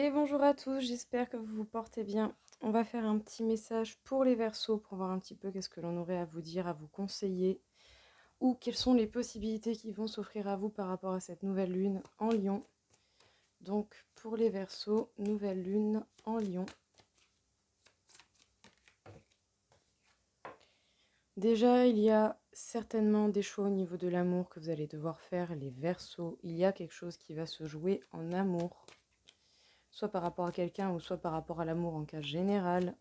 Et bonjour à tous, j'espère que vous vous portez bien. On va faire un petit message pour les Verseaux pour voir un petit peu qu'est-ce que l'on aurait à vous dire, à vous conseiller, ou quelles sont les possibilités qui vont s'offrir à vous par rapport à cette nouvelle lune en Lion. Donc pour les Verseaux, nouvelle lune en Lion. Déjà, il y a certainement des choix au niveau de l'amour que vous allez devoir faire, les Verseaux. Il y a quelque chose qui va se jouer en amour, soit par rapport à quelqu'un ou soit par rapport à l'amour en cas général.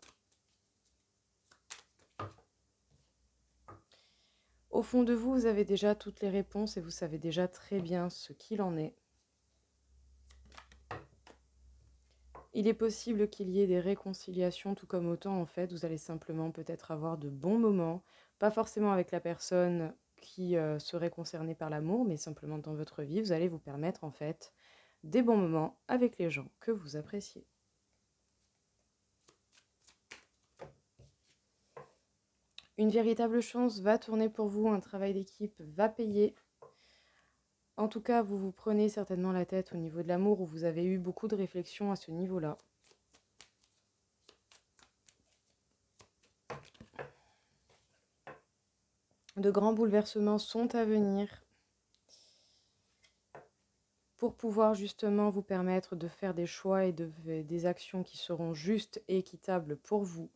Au fond de vous, vous avez déjà toutes les réponses et vous savez déjà très bien ce qu'il en est. Il est possible qu'il y ait des réconciliations, tout comme autant en fait, vous allez simplement peut-être avoir de bons moments, pas forcément avec la personne qui serait concernée par l'amour, mais simplement dans votre vie, vous allez vous permettre en fait des bons moments avec les gens que vous appréciez. Une véritable chance va tourner pour vous, un travail d'équipe va payer. En tout cas, vous vous prenez certainement la tête au niveau de l'amour, où vous avez eu beaucoup de réflexions à ce niveau-là. De grands bouleversements sont à venir pour pouvoir justement vous permettre de faire des choix et des actions qui seront justes et équitables pour vous.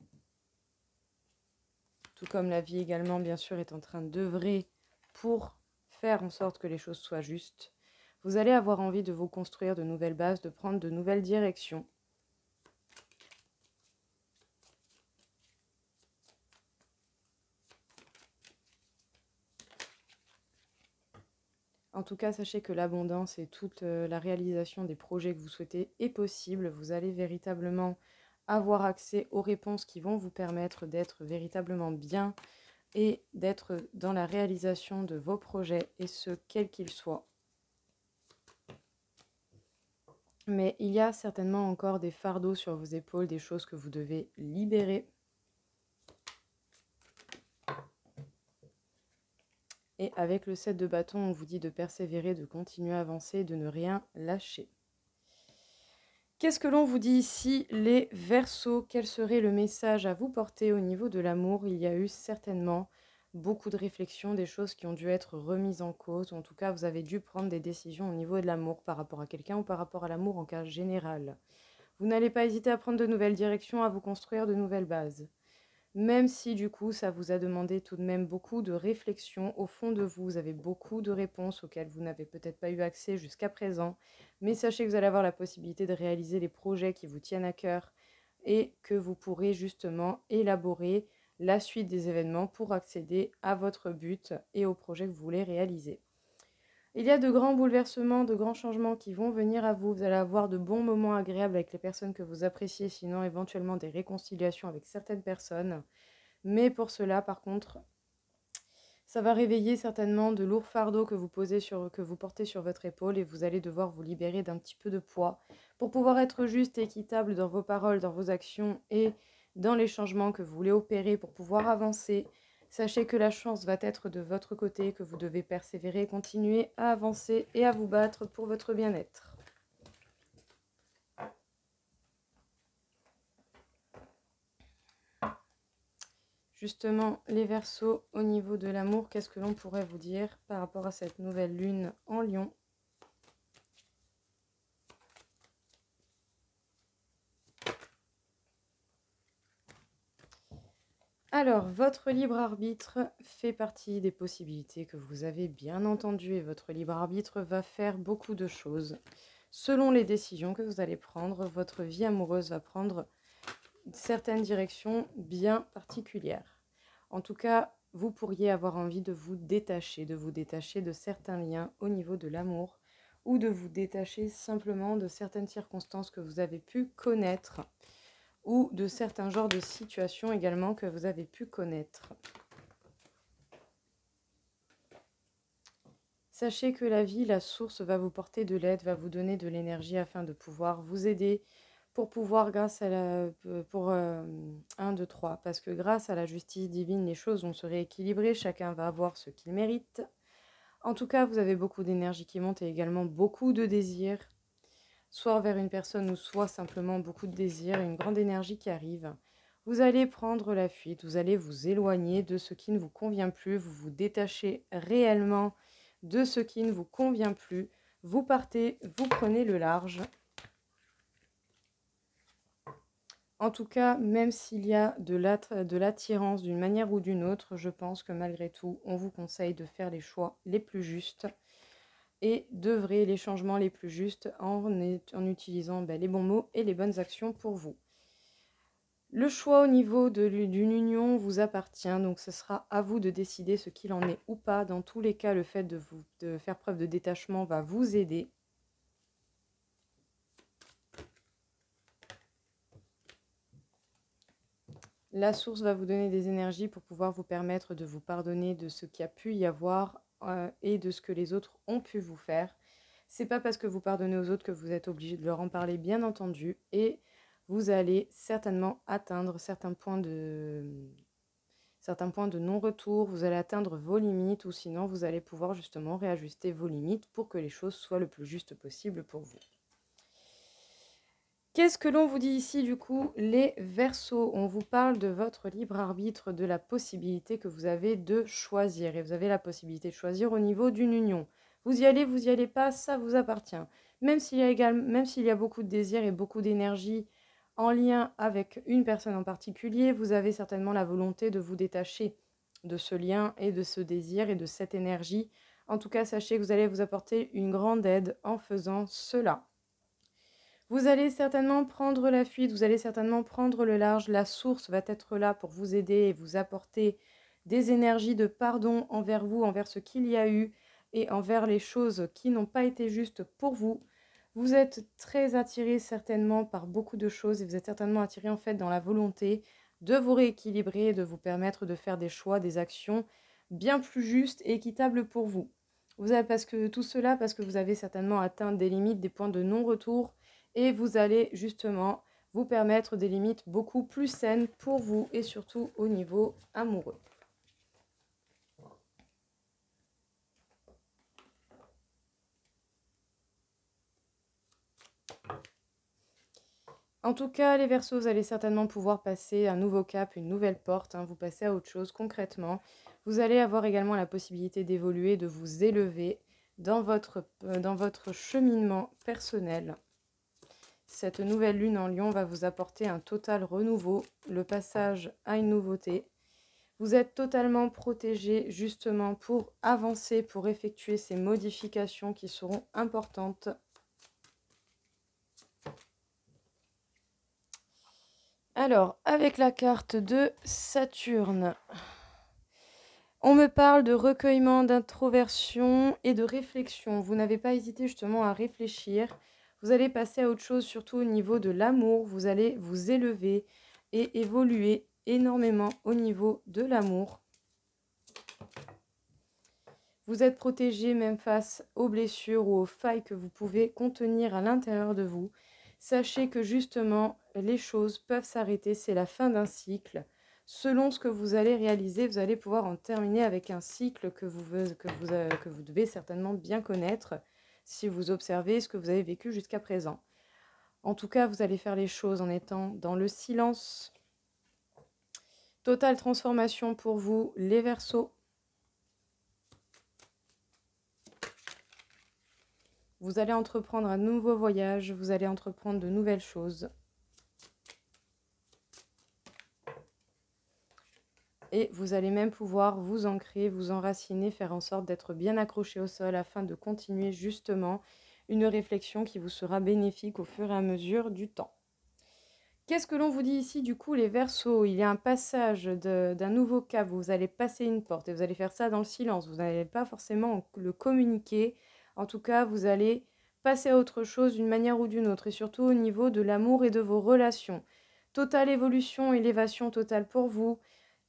Tout comme la vie également, bien sûr, est en train d'œuvrer pour faire en sorte que les choses soient justes. Vous allez avoir envie de vous construire de nouvelles bases, de prendre de nouvelles directions. En tout cas, sachez que l'abondance et toute la réalisation des projets que vous souhaitez est possible. Vous allez véritablement avoir accès aux réponses qui vont vous permettre d'être véritablement bien et d'être dans la réalisation de vos projets, et ce, quels qu'ils soient. Mais il y a certainement encore des fardeaux sur vos épaules, des choses que vous devez libérer. Et avec le 7 de bâton, on vous dit de persévérer, de continuer à avancer, de ne rien lâcher. Qu'est-ce que l'on vous dit ici, les Verseaux? Quel serait le message à vous porter au niveau de l'amour? Il y a eu certainement beaucoup de réflexions, des choses qui ont dû être remises en cause. En tout cas, vous avez dû prendre des décisions au niveau de l'amour par rapport à quelqu'un ou par rapport à l'amour en cas général. Vous n'allez pas hésiter à prendre de nouvelles directions, à vous construire de nouvelles bases. Même si du coup, ça vous a demandé tout de même beaucoup de réflexion. Au fond de vous, vous avez beaucoup de réponses auxquelles vous n'avez peut-être pas eu accès jusqu'à présent. Mais sachez que vous allez avoir la possibilité de réaliser les projets qui vous tiennent à cœur et que vous pourrez justement élaborer la suite des événements pour accéder à votre but et au projet que vous voulez réaliser. Il y a de grands bouleversements, de grands changements qui vont venir à vous. Vous allez avoir de bons moments agréables avec les personnes que vous appréciez, sinon éventuellement des réconciliations avec certaines personnes. Mais pour cela, par contre, ça va réveiller certainement de lourds fardeaux que vous portez sur votre épaule, et vous allez devoir vous libérer d'un petit peu de poids pour pouvoir être juste et équitable dans vos paroles, dans vos actions et dans les changements que vous voulez opérer pour pouvoir avancer. Sachez que la chance va être de votre côté, que vous devez persévérer, continuer à avancer et à vous battre pour votre bien-être. Justement, les Verseaux, au niveau de l'amour, qu'est-ce que l'on pourrait vous dire par rapport à cette nouvelle lune en Lion? Alors, votre libre arbitre fait partie des possibilités que vous avez bien entendu, et votre libre arbitre va faire beaucoup de choses. Selon les décisions que vous allez prendre, votre vie amoureuse va prendre certaines directions bien particulières. En tout cas, vous pourriez avoir envie de vous détacher de certains liens au niveau de l'amour, ou de vous détacher simplement de certaines circonstances que vous avez pu connaître, ou de certains genres de situations également que vous avez pu connaître. Sachez que la vie, la source, va vous porter de l'aide, va vous donner de l'énergie afin de pouvoir vous aider, pour pouvoir, grâce à la... pour 1, 2, 3, parce que grâce à la justice divine, les choses vont se rééquilibrer, chacun va avoir ce qu'il mérite. En tout cas, vous avez beaucoup d'énergie qui monte et également beaucoup de désirs. soit vers une personne ou soit simplement beaucoup de désir, une grande énergie qui arrive. Vous allez prendre la fuite, vous allez vous éloigner de ce qui ne vous convient plus, vous vous détachez réellement de ce qui ne vous convient plus, vous partez, vous prenez le large. En tout cas, même s'il y a de l'attirance d'une manière ou d'une autre, je pense que malgré tout, on vous conseille de faire les choix les plus justes et d'œuvrer les changements les plus justes en utilisant les bons mots et les bonnes actions pour vous. Le choix au niveau d'une union vous appartient, donc ce sera à vous de décider ce qu'il en est ou pas. Dans tous les cas, le fait de faire preuve de détachement va vous aider. La source va vous donner des énergies pour pouvoir vous permettre de vous pardonner de ce qu'il y a pu y avoir et de ce que les autres ont pu vous faire. C'est pas parce que vous pardonnez aux autres que vous êtes obligé de leur en parler, bien entendu, et vous allez certainement atteindre certains points de non-retour, vous allez atteindre vos limites ou sinon vous allez pouvoir justement réajuster vos limites pour que les choses soient le plus juste possible pour vous. Qu'est-ce que l'on vous dit ici du coup, les Verseaux? On vous parle de votre libre arbitre, de la possibilité que vous avez de choisir. Et vous avez la possibilité de choisir au niveau d'une union. Vous y allez pas, ça vous appartient. Même s'il y a beaucoup de désir et beaucoup d'énergie en lien avec une personne en particulier, vous avez certainement la volonté de vous détacher de ce lien et de ce désir et de cette énergie. En tout cas, sachez que vous allez vous apporter une grande aide en faisant cela. Vous allez certainement prendre la fuite, vous allez certainement prendre le large. La source va être là pour vous aider et vous apporter des énergies de pardon envers vous, envers ce qu'il y a eu et envers les choses qui n'ont pas été justes pour vous. Vous êtes très attiré certainement par beaucoup de choses et vous êtes certainement attiré en fait dans la volonté de vous rééquilibrer et de vous permettre de faire des choix, des actions bien plus justes et équitables pour vous. Parce que vous avez certainement atteint des limites, des points de non-retour et vous allez justement vous permettre des limites beaucoup plus saines pour vous et surtout au niveau amoureux. En tout cas, les Verseaux, vous allez certainement pouvoir passer un nouveau cap, une nouvelle porte, vous passez à autre chose concrètement. Vous allez avoir également la possibilité d'évoluer, de vous élever dans votre cheminement personnel. Cette nouvelle lune en Lion va vous apporter un total renouveau, le passage à une nouveauté. Vous êtes totalement protégé justement pour avancer, pour effectuer ces modifications qui seront importantes. Alors, avec la carte de Saturne, on me parle de recueillement, d'introversion et de réflexion. Vous n'avez pas hésité justement à réfléchir. Vous allez passer à autre chose, surtout au niveau de l'amour. Vous allez vous élever et évoluer énormément au niveau de l'amour. Vous êtes protégé même face aux blessures ou aux failles que vous pouvez contenir à l'intérieur de vous. Sachez que justement, les choses peuvent s'arrêter. C'est la fin d'un cycle. Selon ce que vous allez réaliser, vous allez pouvoir en terminer avec un cycle que vous devez certainement bien connaître si vous observez ce que vous avez vécu jusqu'à présent. En tout cas, vous allez faire les choses en étant dans le silence. Totale transformation pour vous, les Verseaux. Vous allez entreprendre un nouveau voyage, vous allez entreprendre de nouvelles choses. Et vous allez même pouvoir vous ancrer, vous enraciner, faire en sorte d'être bien accroché au sol afin de continuer justement une réflexion qui vous sera bénéfique au fur et à mesure du temps. Qu'est-ce que l'on vous dit ici du coup les Verseaux? Il y a un passage d'un nouveau cap, vous allez passer une porte et vous allez faire ça dans le silence, vous n'allez pas forcément le communiquer. En tout cas, vous allez passer à autre chose d'une manière ou d'une autre et surtout au niveau de l'amour et de vos relations. Totale évolution, élévation totale pour vous.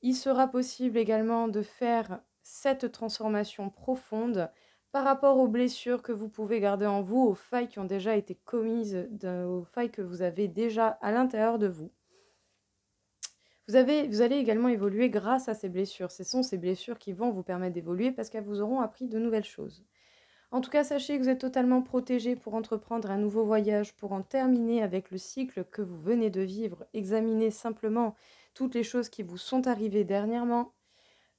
Il sera possible également de faire cette transformation profonde par rapport aux blessures que vous pouvez garder en vous, aux failles qui ont déjà été commises, aux failles que vous avez déjà à l'intérieur de vous. Vous allez également évoluer grâce à ces blessures. Ce sont ces blessures qui vont vous permettre d'évoluer parce qu'elles vous auront appris de nouvelles choses. En tout cas, sachez que vous êtes totalement protégé pour entreprendre un nouveau voyage, pour en terminer avec le cycle que vous venez de vivre. Examinez simplement toutes les choses qui vous sont arrivées dernièrement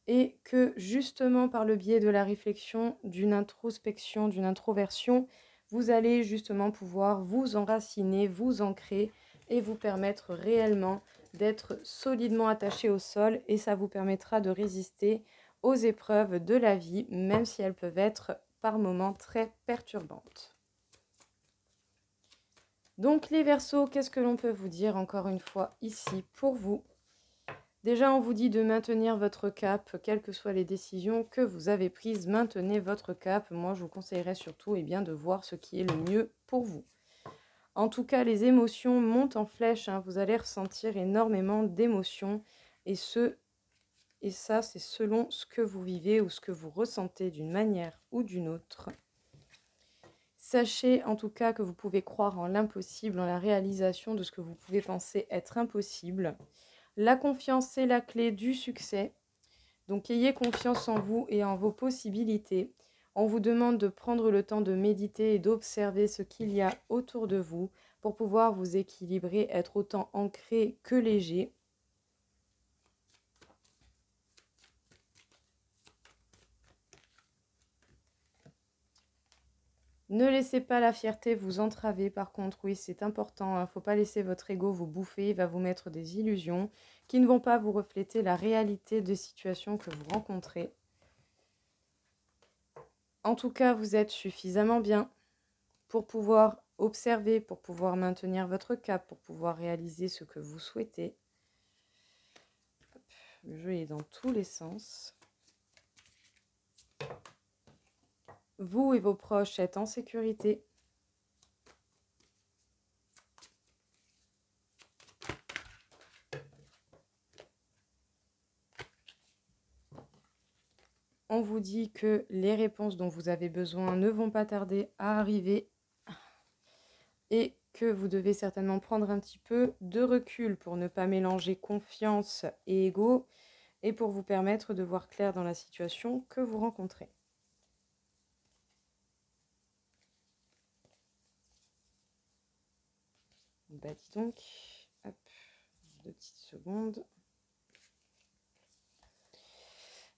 et que justement par le biais de la réflexion, d'une introspection, d'une introversion, vous allez justement pouvoir vous enraciner, vous ancrer et vous permettre réellement d'être solidement attaché au sol, et ça vous permettra de résister aux épreuves de la vie, même si elles peuvent être par moments très perturbantes. Donc les Verseaux, qu'est-ce que l'on peut vous dire encore une fois ici pour vous? Déjà, on vous dit de maintenir votre cap, quelles que soient les décisions que vous avez prises, maintenez votre cap. Moi, je vous conseillerais surtout de voir ce qui est le mieux pour vous. En tout cas, les émotions montent en flèche, hein. Vous allez ressentir énormément d'émotions, et ça, c'est selon ce que vous vivez ou ce que vous ressentez d'une manière ou d'une autre. Sachez en tout cas que vous pouvez croire en l'impossible, en la réalisation de ce que vous pouvez penser être impossible. La confiance, c'est la clé du succès. Donc ayez confiance en vous et en vos possibilités. On vous demande de prendre le temps de méditer et d'observer ce qu'il y a autour de vous pour pouvoir vous équilibrer, être autant ancré que léger. Ne laissez pas la fierté vous entraver, par contre, oui, c'est important, il ne faut pas laisser votre ego vous bouffer, il va vous mettre des illusions qui ne vont pas vous refléter la réalité des situations que vous rencontrez. En tout cas, vous êtes suffisamment bien pour pouvoir observer, pour pouvoir maintenir votre cap, pour pouvoir réaliser ce que vous souhaitez. Le jeu est dans tous les sens. Vous et vos proches êtes en sécurité. On vous dit que les réponses dont vous avez besoin ne vont pas tarder à arriver et que vous devez certainement prendre un petit peu de recul pour ne pas mélanger confiance et ego et pour vous permettre de voir clair dans la situation que vous rencontrez. Bah dis donc, hop, 2 petites secondes.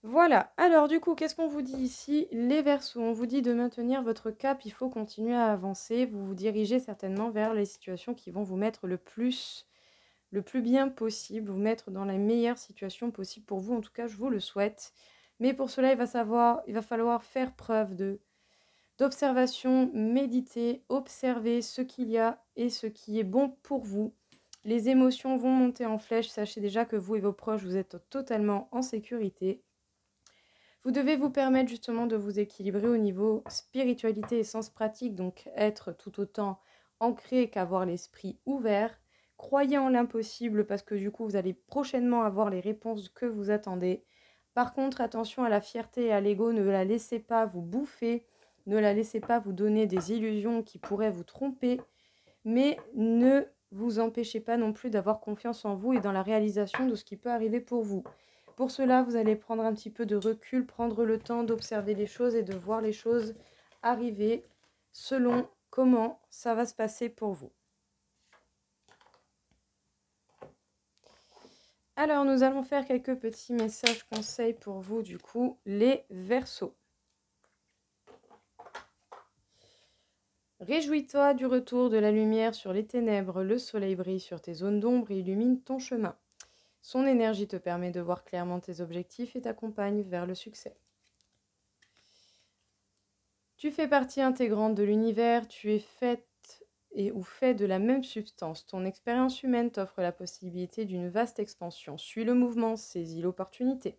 Voilà, alors du coup, qu'est-ce qu'on vous dit ici? Les Verseaux, on vous dit de maintenir votre cap, il faut continuer à avancer. Vous vous dirigez certainement vers les situations qui vont vous mettre le plus bien possible, vous mettre dans la meilleure situation possible pour vous. En tout cas, je vous le souhaite. Mais pour cela, il va falloir faire preuve d'observation, méditer, observer ce qu'il y a et ce qui est bon pour vous. Les émotions vont monter en flèche. Sachez déjà que vous et vos proches, vous êtes totalement en sécurité. Vous devez vous permettre justement de vous équilibrer au niveau spiritualité et sens pratique, donc être tout autant ancré qu'avoir l'esprit ouvert. Croyez en l'impossible parce que du coup, vous allez prochainement avoir les réponses que vous attendez. Par contre, attention à la fierté et à l'ego, ne la laissez pas vous bouffer, ne la laissez pas vous donner des illusions qui pourraient vous tromper, mais ne vous empêchez pas non plus d'avoir confiance en vous et dans la réalisation de ce qui peut arriver pour vous. Pour cela, vous allez prendre un petit peu de recul, prendre le temps d'observer les choses et de voir les choses arriver selon comment ça va se passer pour vous. Alors, nous allons faire quelques petits messages conseils pour vous, du coup, les Verseaux. Réjouis-toi du retour de la lumière sur les ténèbres, le soleil brille sur tes zones d'ombre et illumine ton chemin. Son énergie te permet de voir clairement tes objectifs et t'accompagne vers le succès. Tu fais partie intégrante de l'univers, tu es faite ou fait de la même substance. Ton expérience humaine t'offre la possibilité d'une vaste expansion. Suis le mouvement, saisis l'opportunité.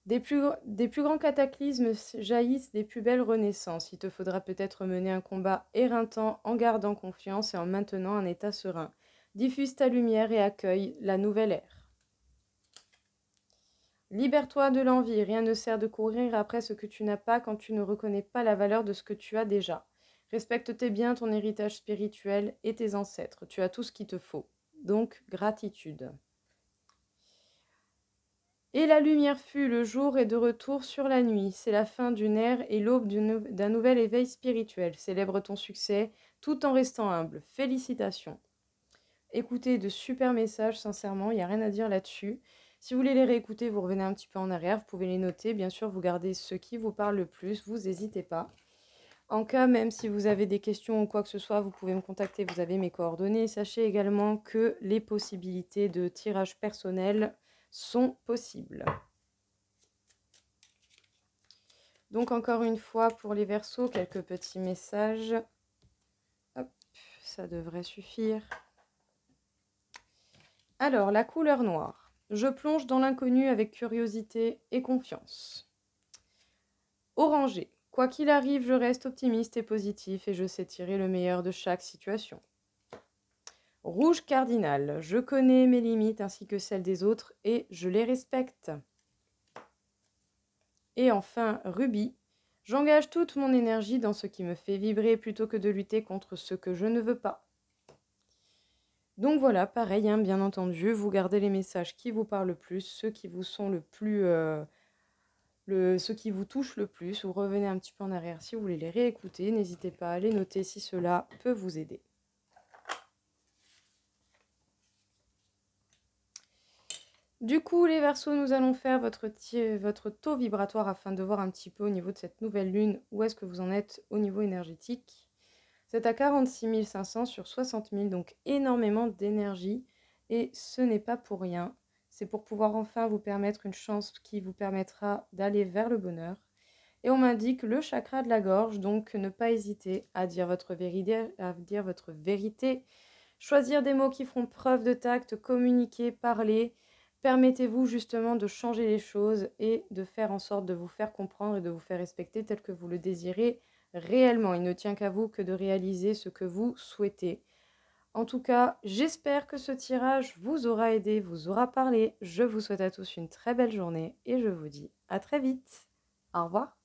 Des plus grands cataclysmes jaillissent des plus belles renaissances. Il te faudra peut-être mener un combat éreintant en gardant confiance et en maintenant un état serein. Diffuse ta lumière et accueille la nouvelle ère. Libère-toi de l'envie, rien ne sert de courir après ce que tu n'as pas quand tu ne reconnais pas la valeur de ce que tu as déjà. Respecte tes biens, ton héritage spirituel et tes ancêtres. Tu as tout ce qu'il te faut. Donc, gratitude. Et la lumière fut, le jour est de retour sur la nuit. C'est la fin d'une ère et l'aube d'un nouvel éveil spirituel. Célèbre ton succès tout en restant humble. Félicitations. Écoutez, de super messages, sincèrement, il n'y a rien à dire là-dessus. Si vous voulez les réécouter, vous revenez un petit peu en arrière, vous pouvez les noter. Bien sûr, vous gardez ceux qui vous parlent le plus, vous n'hésitez pas. En cas, même si vous avez des questions ou quoi que ce soit, vous pouvez me contacter, vous avez mes coordonnées. Sachez également que les possibilités de tirage personnel sont possibles. Donc encore une fois, pour les Verseaux, quelques petits messages. Hop, ça devrait suffire. Alors, la couleur noire. Je plonge dans l'inconnu avec curiosité et confiance. Orangé. Quoi qu'il arrive, je reste optimiste et positif et je sais tirer le meilleur de chaque situation. Rouge cardinal. Je connais mes limites ainsi que celles des autres et je les respecte. Et enfin, rubis. J'engage toute mon énergie dans ce qui me fait vibrer plutôt que de lutter contre ce que je ne veux pas. Donc voilà, pareil, hein, bien entendu, vous gardez les messages qui vous parlent le plus, ceux qui vous sont le plus... ceux qui vous touchent le plus, vous revenez un petit peu en arrière si vous voulez les réécouter. N'hésitez pas à les noter si cela peut vous aider. Du coup, les Verseaux, nous allons faire votre taux vibratoire afin de voir un petit peu au niveau de cette nouvelle lune où est-ce que vous en êtes au niveau énergétique. C'est à 46 500 sur 60 000, donc énormément d'énergie. Et ce n'est pas pour rien. C'est pour pouvoir enfin vous permettre une chance qui vous permettra d'aller vers le bonheur. Et on m'indique le chakra de la gorge, donc ne pas hésiter à dire votre vérité, choisir des mots qui feront preuve de tact, communiquer, parler. Permettez-vous justement de changer les choses et de faire en sorte de vous faire comprendre et de vous faire respecter tel que vous le désirez réellement. Il ne tient qu'à vous que de réaliser ce que vous souhaitez. En tout cas, j'espère que ce tirage vous aura aidé, vous aura parlé. Je vous souhaite à tous une très belle journée et je vous dis à très vite. Au revoir.